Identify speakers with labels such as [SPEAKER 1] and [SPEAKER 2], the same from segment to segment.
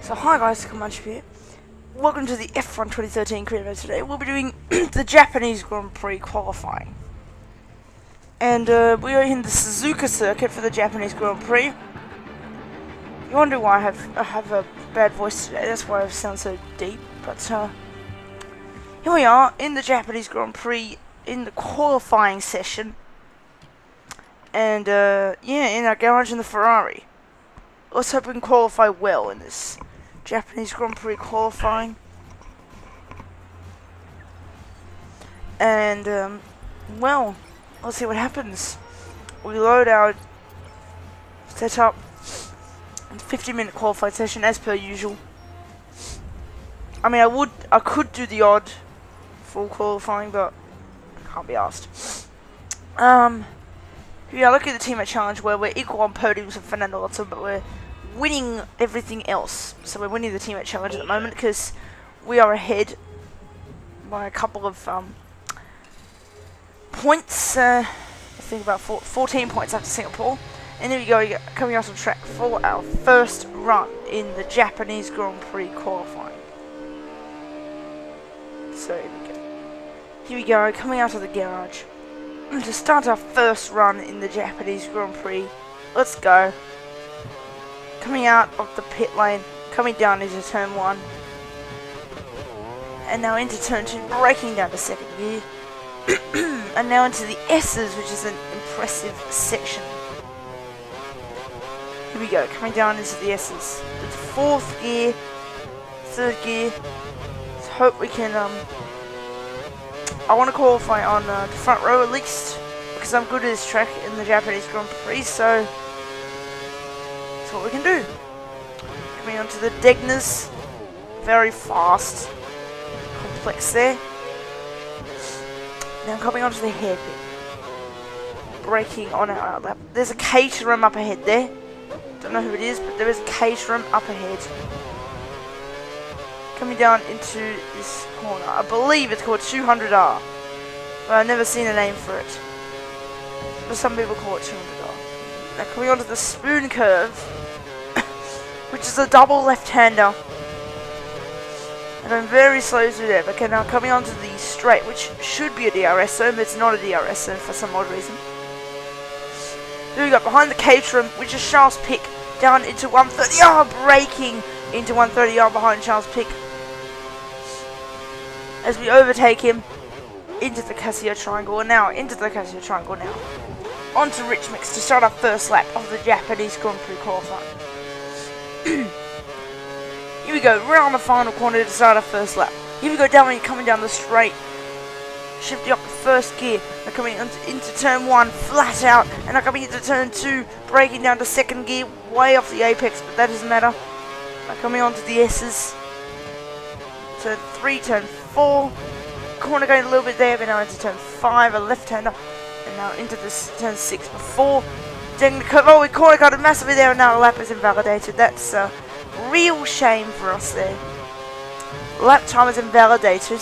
[SPEAKER 1] So hi guys, CombinedYoutuber here. Welcome to the F1 2013 career mode. Today we'll be doing the Japanese Grand Prix qualifying. And we are in the Suzuka circuit for the Japanese Grand Prix. You wonder why I have a bad voice today, that's why I sound so deep. But here we are in the Japanese Grand Prix in the qualifying session. And yeah, in our garage in the Ferrari. Let's hope we can qualify well in this Japanese Grand Prix qualifying. And, well, let's see what happens. We load our setup. 50-minute qualifying session as per usual. I mean, I could do the odd full qualifying, but I can't be asked. Yeah, look at the teammate challenge where we're equal on podiums with Fernando Alonso, but we're winning everything else. So we're winning the teammate challenge at the moment because we are ahead by a couple of points. I think about 14 points after Singapore. And there we go, coming out on track for our first run in the Japanese Grand Prix qualifying. So here we go, coming out of the garage. To start our first run in the Japanese Grand Prix. Let's go. Coming out of the pit lane, coming down into turn 1. And now into turn 2, braking down to second gear. And now into the S's, which is an impressive section. Here we go, coming down into the S's. It's 4th gear, 3rd gear. Let's hope we can, I want to qualify on the front row at least, because I'm good at this track in the Japanese Grand Prix, so that's what we can do. Coming onto the Degners, very fast, complex there. Now coming onto the hairpin, braking on our outlap. There's a Caterham up ahead there. Don't know who it is, but there is a Caterham up ahead. Coming down into this corner. I believe it's called 200R. But I've never seen a name for it. But some people call it 200R. Now coming onto the spoon curve, which is a double left-hander. And I'm very slow through there. Okay, now coming onto the straight, which should be a DRS zone, but it's not a DRS zone for some odd reason. Here we go, behind the Caterham, which is Charles Pic, down into 130R, braking into 130R behind Charles Pic. As we overtake him into the Casio Triangle, and now into the Casio Triangle now. On to Rich Mix to start our first lap of the Japanese Grand Prix qualifying. Here we go, round the final corner to start our first lap. Here we go, coming down the straight. Shifting up the first gear, now coming into turn 1, flat out, and now coming into turn 2, braking down to second gear, way off the apex, but that doesn't matter. Now coming onto the S's. Turn 3, turn 4, corner going a little bit there, but now into turn 5, a left-hander, and now into this turn 6 before. Dang the curve, oh, we corner cut it massively there, and now the lap is invalidated. That's a real shame for us there. Lap time is invalidated,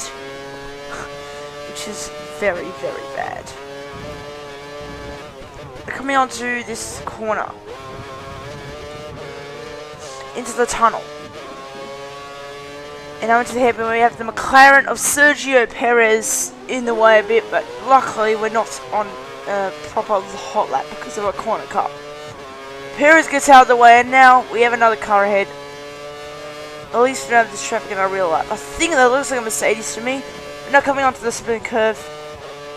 [SPEAKER 1] which is very, very bad. Coming on to this corner, into the tunnel. And now into the hairpin, we have the McLaren of Sergio Perez in the way a bit, but luckily we're not on proper hot lap because of a corner cut. Perez gets out of the way, and now we have another car ahead. At least we don't have this traffic in our real lap. I think that looks like a Mercedes to me. But now coming onto the spin curve.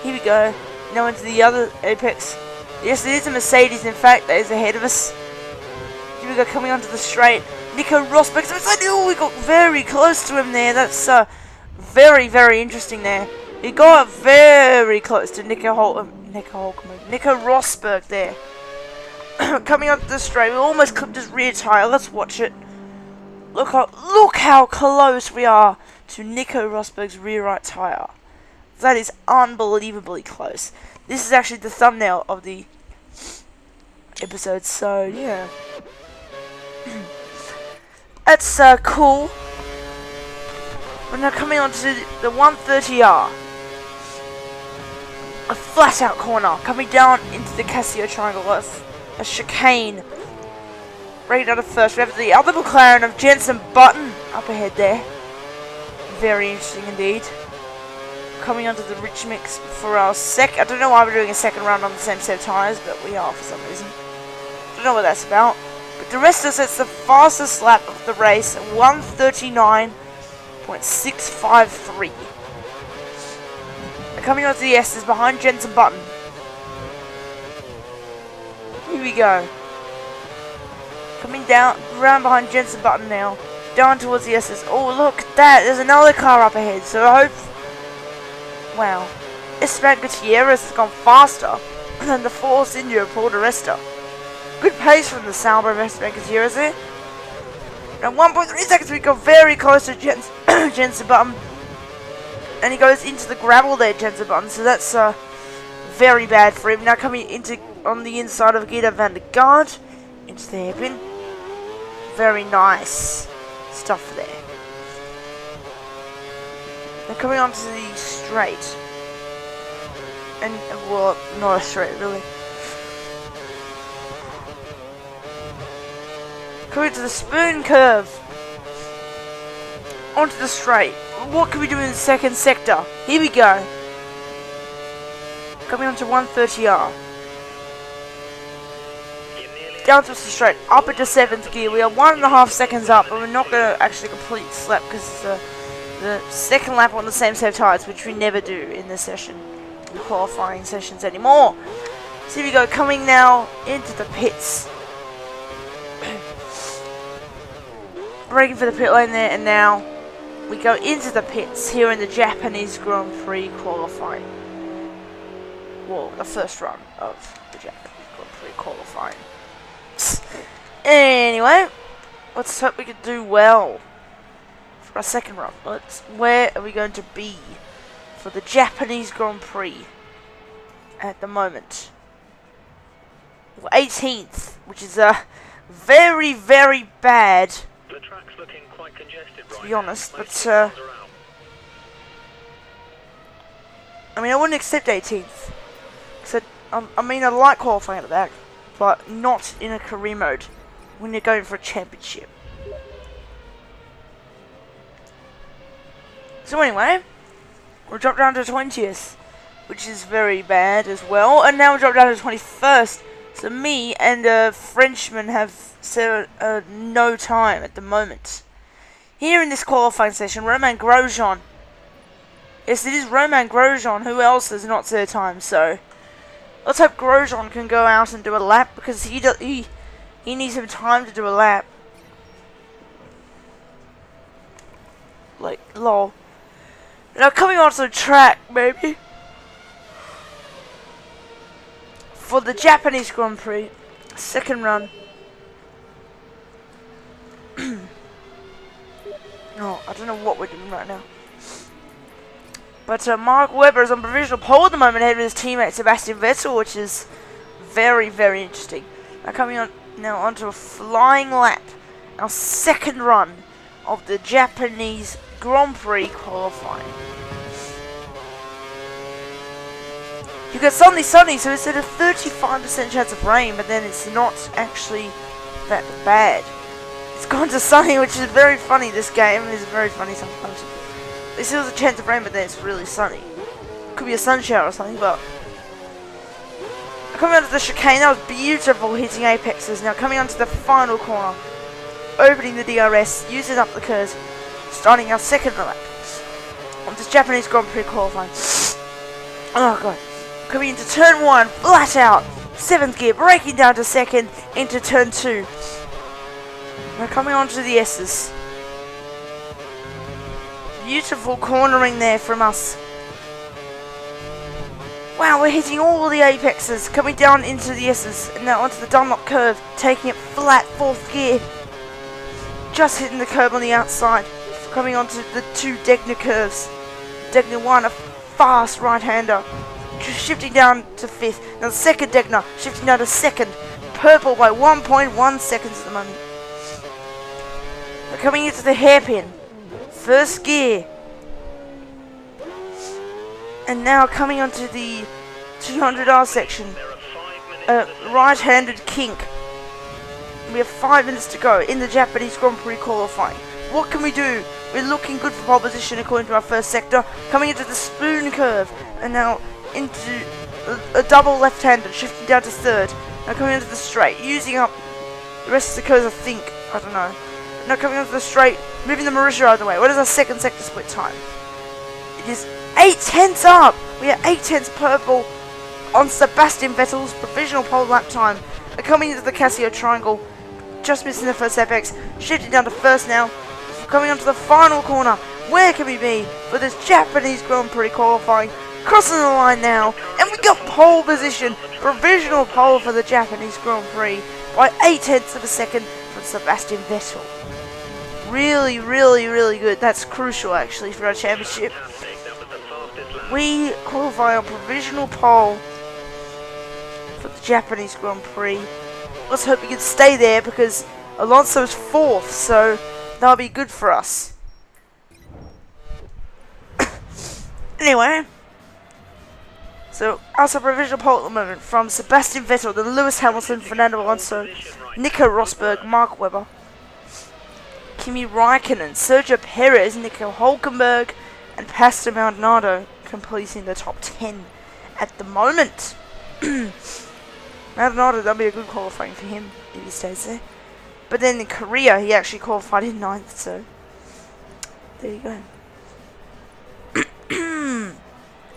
[SPEAKER 1] Here we go. Now into the other apex. Yes, it is a Mercedes, in fact, that is ahead of us. Here we go, coming onto the straight. Nico Rosberg. Oh, we got very close to him there. That's very, very interesting there. He got very close to Nico Rosberg there. Coming onto the straight, we almost clipped his rear tire. Let's watch it. Look how close we are to Nico Rosberg's rear right tire. That is unbelievably close. This is actually the thumbnail of the episode, so yeah. That's cool. We're now coming on to the 130R. A flat out corner, coming down into the Casio Triangle, a chicane. Right down to first. We have the other McLaren of Jensen Button up ahead there. Very interesting indeed. Coming onto the rich mix for our I don't know why we're doing a second round on the same set of tyres, but we are for some reason. Don't know what that's about. But the rest of us, it's the fastest lap of the race, 1:39.653. Coming onto the S's behind Jensen Button. Here we go. Coming down, round behind Jensen Button now. Down towards the S's. Oh, look at that. There's another car up ahead. So I hope... Wow. Esteban Gutierrez has gone faster than the Force India Paul di Resta. Good pace from the Sauber of Esteban Gutierrez there. Now 1.3 seconds, we got very close to Jensen Button. And he goes into the gravel there, Jensen Button. So that's very bad for him. Now coming into on the inside of Guido van der Garde. Into the hairpin. Very nice stuff there. Now coming onto the straight. And, well, not a straight really. Coming to the spoon curve. Onto the straight. What can we do in the second sector? Here we go. Coming onto 130R. Down to the straight. Up into 7th gear. We are 1.5 seconds up, but we're not going to actually complete this lap because it's the second lap on the same set of tyres, which we never do in this session. In qualifying sessions anymore. So here we go. Coming now into the pits. Braking for the pit lane there, and now we go into the pits here in the Japanese Grand Prix qualifying. Well, the first run of the Japanese Grand Prix qualifying. Anyway, let's hope we can do well for our second run. Where are we going to be for the Japanese Grand Prix at the moment? Well, 18th, which is very, very bad.
[SPEAKER 2] The track's looking quite congested,
[SPEAKER 1] to be honest, but I mean, I wouldn't accept 18th. So I mean, I like qualifying at the back, but not in a career mode when you're going for a championship. So anyway, we'll drop down to 20th, which is very bad as well, and now we'll drop down to 21st. So me and a Frenchman have set no time at the moment. Here in this qualifying session, Romain Grosjean. Yes, it is Romain Grosjean. Who else has not set a time? So let's hope Grosjean can go out and do a lap, because he needs some time to do a lap. Like, lol. Now coming onto the track, maybe. For the Japanese Grand Prix, second run. Oh, I don't know what we're doing right now. But Mark Webber is on provisional pole at the moment, ahead of his teammate Sebastian Vettel, which is very, very interesting. Now coming on now onto a flying lap, our second run of the Japanese Grand Prix qualifying. You got sunny, so it's at a 35% chance of rain, but then it's not actually that bad. It's gone to sunny, which is very funny. This game is very funny sometimes. They say there's a chance of rain, but then it's really sunny. Could be a sun shower or something, but... Coming onto the chicane, that was beautiful, hitting apexes. Now coming onto the final corner, opening the DRS, using up the curves, starting our second lap on this Japanese Grand Prix qualifying. Oh god. Coming into turn 1, flat out, 7th gear, braking down to 2nd, into turn 2. Now coming on to the S's. Beautiful cornering there from us. Wow, we're hitting all the apexes, coming down into the S's, and now onto the Dunlop curve, taking it flat, 4th gear. Just hitting the curb on the outside, coming onto the 2 Degner curves. Degner 1, a fast right-hander. Shifting down to 5th. Now the second Degner shifting down to 2nd. Purple by 1.1 seconds at the moment. We're coming into the hairpin. 1st gear. And now coming onto the 200R section. Right-handed kink. We have 5 minutes to go in the Japanese Grand Prix qualifying. What can we do? We're looking good for pole position according to our first sector. Coming into the spoon curve, and now into a double left-hander, shifting down to third. Now coming into the straight, using up the rest of the curves, I think. I don't know. Now coming onto the straight, moving the Mauritia out of the way. What is our second sector split time? It is 8/10 up! We are 8/10 purple on Sebastian Vettel's provisional pole lap time. And coming into the Casio triangle, just missing the first apex, shifting down to first now. Coming onto the final corner, where can we be for this Japanese Grand Prix qualifying? Crossing the line now, and we got pole position, provisional pole for the Japanese Grand Prix by 8/10 of a second from Sebastian Vettel. Really, really, really good. That's crucial actually for our championship. We qualify on provisional pole for the Japanese Grand Prix. Let's hope we can stay there because Alonso's 4th, so that'll be good for us. Anyway, so outside provisional pole at the moment from Sebastian Vettel, then Lewis Hamilton, Fernando Alonso, Nico Rosberg, Mark Webber, Kimi Raikkonen, Sergio Perez, Nico Hulkenberg, and Pastor Maldonado completing the top 10 at the moment. Maldonado, that'll be a good qualifying for him if he stays there. But then in Korea, he actually qualified in 9th, so there you go.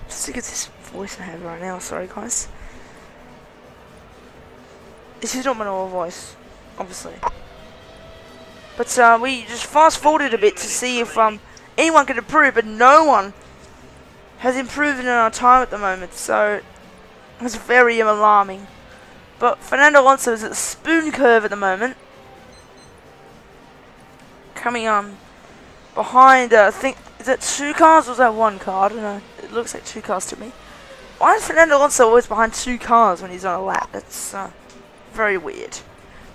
[SPEAKER 1] Just look at this voice I have right now, sorry guys. This is not my normal voice, obviously. But we just fast forwarded a bit to see if anyone could improve, but no one has improved in our time at the moment, so it's very alarming. But Fernando Alonso is at the spoon curve at the moment. Coming on behind, I think, is that 2 cars or is that 1 car? I don't know. It looks like 2 cars to me. Why is Fernando Alonso always behind 2 cars when he's on a lap? That's very weird.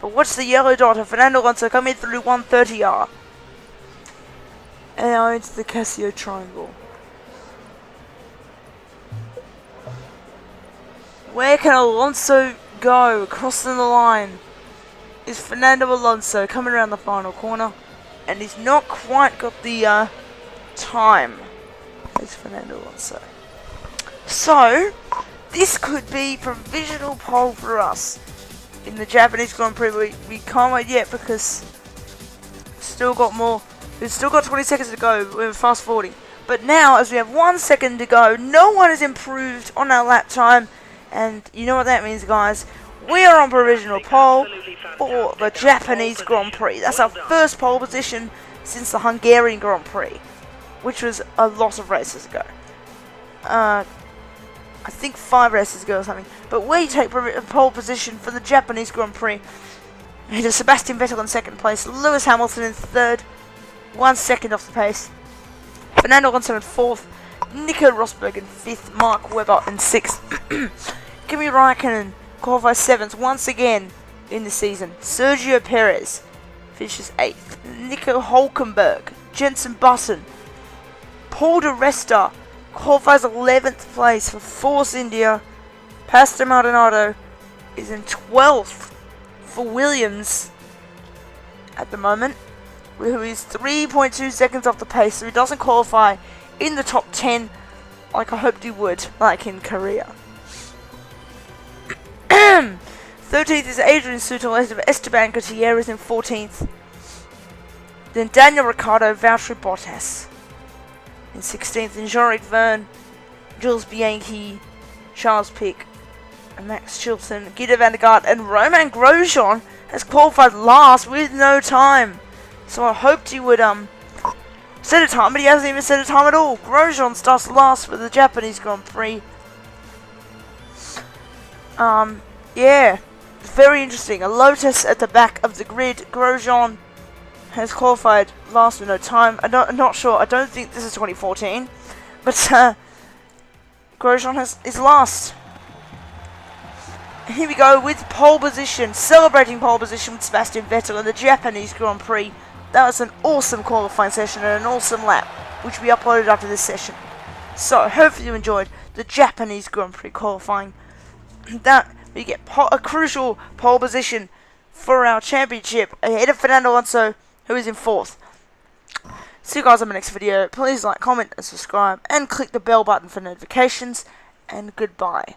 [SPEAKER 1] But watch the yellow dot of Fernando Alonso coming through 130R. And now into the Casio triangle. Where can Alonso go? Crossing the line is Fernando Alonso coming around the final corner. And he's not quite got the time. It's Fernando Alonso. So, this could be provisional pole for us in the Japanese Grand Prix. We can't wait yet because we've still got 20 seconds to go. We're fast forwarding. But now, as we have 1 second to go, no one has improved on our lap time. And you know what that means, guys. We are on provisional pole for the Japanese Grand Prix. That's our first pole position since the Hungarian Grand Prix, which was a lot of races ago. I think 5 races ago or something. But we take pole position for the Japanese Grand Prix. It is Sebastian Vettel in 2nd place, Lewis Hamilton in 3rd, 1 second off the pace. Fernando Alonso in 4th, Nico Rosberg in 5th, Mark Webber in 6th. Kimi Raikkonen qualifies 7th once again in the season. Sergio Perez finishes 8th. Nico Hulkenberg, Jenson Button, Paul di Resta qualifies 11th place for Force India. Pastor Maldonado is in 12th for Williams at the moment, who is 3.2 seconds off the pace, so he doesn't qualify in the top 10 like I hoped he would, like in Korea. 13th is Adrian Sutil, Esteban Gutierrez in 14th. Then Daniel Ricciardo, Valtteri Bottas in 16th. And Jean-Eric Verne, Jules Bianchi, Charles Pic, and Max Chilton, Guido van der Garde, and Romain Grosjean has qualified last with no time. So I hoped he would set a time, but he hasn't even set a time at all. Grosjean starts last for the Japanese Grand Prix. Yeah, very interesting. A Lotus at the back of the grid. Grosjean has qualified last with no time. I'm not sure. I don't think this is 2014, but Grosjean is last. Here we go with pole position, celebrating pole position with Sebastian Vettel in the Japanese Grand Prix. That was an awesome qualifying session and an awesome lap, which we uploaded after this session. So, hopefully you enjoyed the Japanese Grand Prix qualifying. That we get a crucial pole position for our championship ahead of Fernando Alonso, who is in 4th. See you guys on my next video. Please like, comment and subscribe and click the bell button for notifications, and goodbye.